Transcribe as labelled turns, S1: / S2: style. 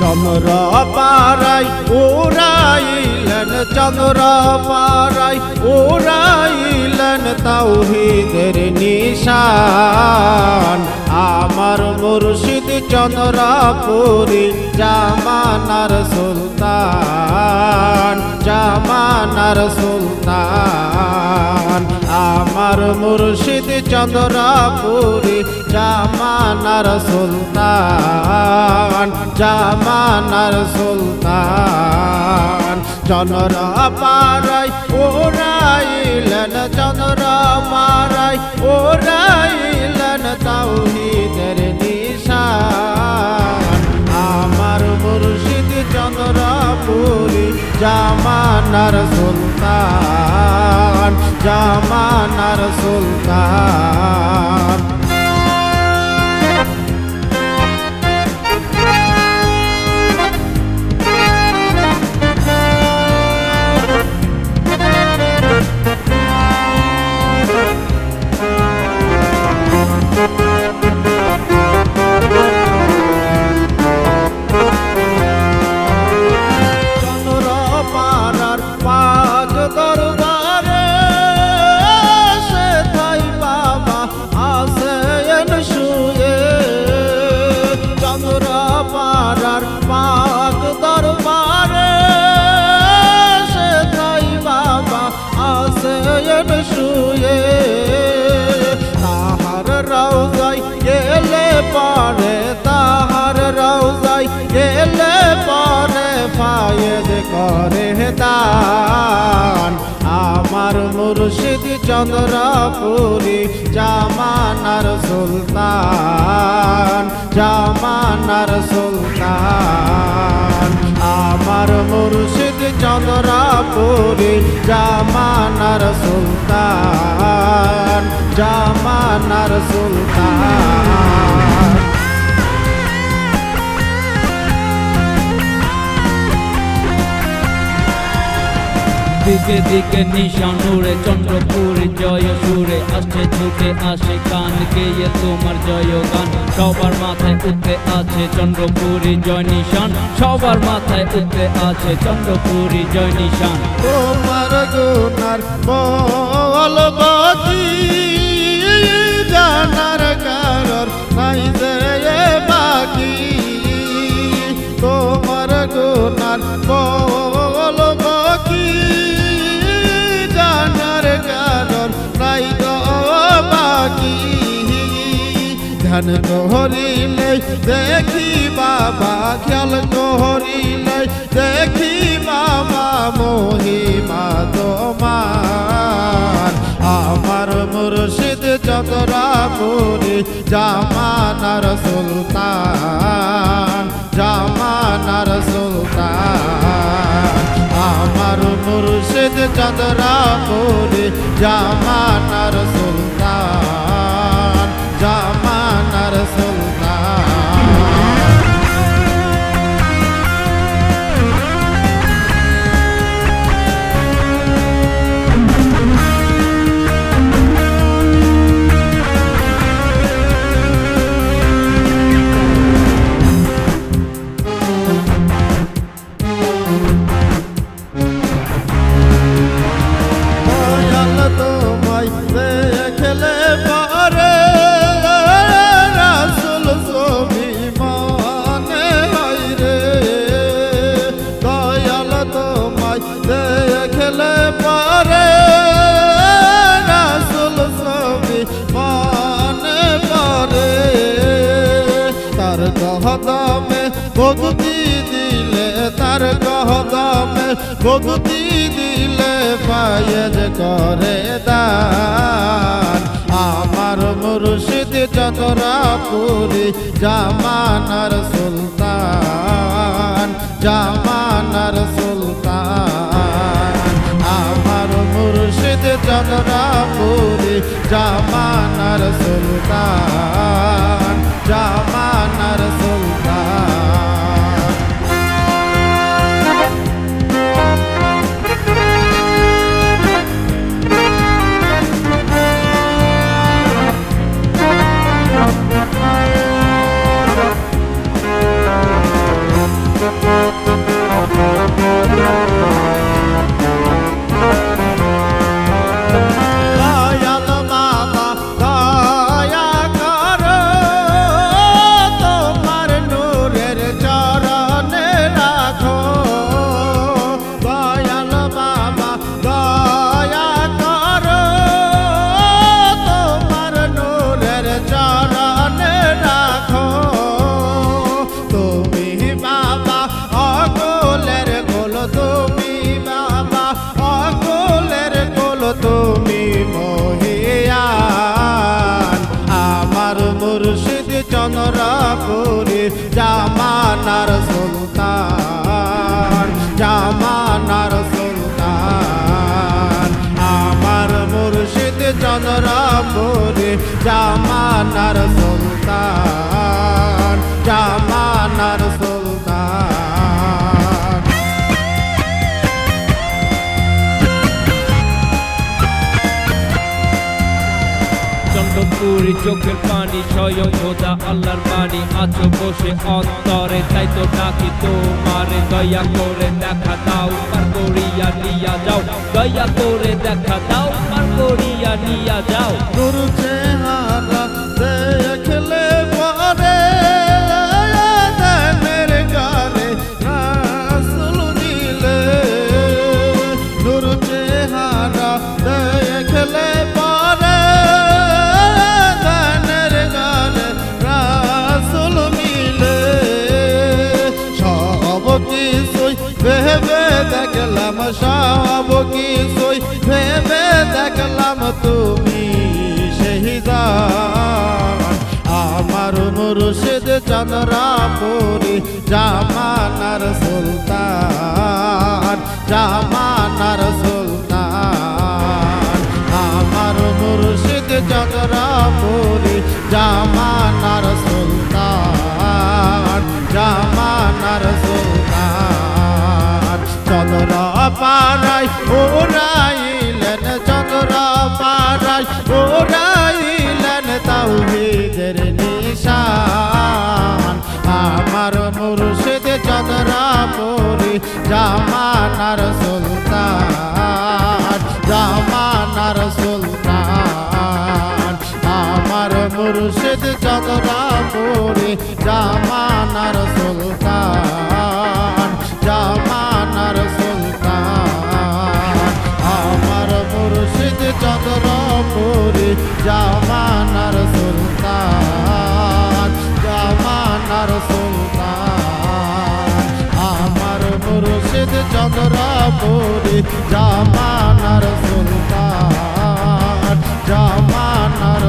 S1: চন্দ্র পাড়াই উড়াইলেন চন্দ্র পাড়াই উড়াইলেন তাওহীদের নিশান আমার মুর্শিদ চন্দ্রপুরী জামানার সুলতান জামানার সুলতান আমার মুর্শিদ চন্দ্রপুরী জামানার সুলতান জামানার সুলতান চন্দ্র পাড়াই উড়াইলেন চন্দ্র পাড়াই উড়াইলেন তাওহীদের নিশান আমার মুর্শিদ চন্দ্রপুরী জামানার সুলতান জামানার সুলতান তাহার রওজায় গেলে পরে ফায়েজ করে দান আমার মুর্শিদ চন্দ্রপুরী জামানার সুলতান জামানার সুলতান আমার মুর্শিদ চন্দ্রপুরী জামানার সুলতান জামানার সুলতান
S2: দিকে দিকে নিশান উড়ে চন্দ্রপুরী জয় সুরে আসছে ছুটে আসে কান গেয়ে তোমার জয় গান সবার মাথায় উঠতে আছে চন্দ্রপুরী জয় নিশান সবার মাথায় উঠতে আছে চন্দ্রপুরী জয় নিশান
S1: তোমার গুনার বলবো কি জানার কারণ নাই যে বাকি তোমার গুনার বলবো কি জানার কারণ নাই গো বাকি ধ্যান করিলে দেখি বাবা খেয়াল করিলে দেখি বাবা মহিমা তোমার আমার মুর্শিদ চন্দ্রপুরী জামানার সুলতান জামানার সুলতান আমার মুর্শিদ চন্দ্রপুরী জামানার সুলতান জামানার সুলতান ভক্তি দিলে তার কদমে ভক্তি দিলে ফায়েজ করে দান আমার মুর্শিদ চন্দ্রপুরী জামানার সুলতান জামানার সুলতান আমার মুর্শিদ চন্দ্রপুরী জামানার সুলতান জামানার সুলতান চন্দ্রপুরী জামানার সুলতান, জামানার সুলতান, আমার মুর্শিদ চন্দ্রপুরী জামানার সুলতান, জামানার সুলতান।
S2: চন্দ্রপুরী চোখের পানি স্বয়ং খোদা আল্লাহর বাণী, আছো বসে অন্তরে তাই তো ডাকি তোমারে, দয়া করে দেখা দাও পার করিয়া নিয়া যাও, দয়া করে দেখা দাও পার করিয়া নিয়া যাও।
S1: নূর চেহারা দেখলে পরে ধানের গানে রাসূল দিলে, নূর চেহারা দেখলে পরে ধানের গানে রাসূল মিলে, সব কিছুই ভেবে দেখলাম, সব কিছুই ভেবে দেখলাম তুমি সেই জান, আমার মুর্শিদ চন্দ্রপুরী জামানার সুলতান, জামানার সুলতান, আমার মুর্শিদ চন্দ্রপুরী জামানার সুলতান, জামানার সুলতান। চন্দ্র পাড়ায় ওরাইলেন, চন্দ্র পাড়ায় ওরাইলেন তাওহীদের নিশান, আমার মুর্শিদ চন্দ্রপুরী জামানার সুলতান, জামানার সুলতান, আমার মুর্শিদ চন্দ্রপুরী জামানার সুলতান, জামানার সুলতান, আমার মুর্শিদ চন্দ্রপুরী জামানার সুলতান, জামানার সুলতান, আমার মুর্শিদ চন্দ্রপুরী জামানার সুলতান, জামানার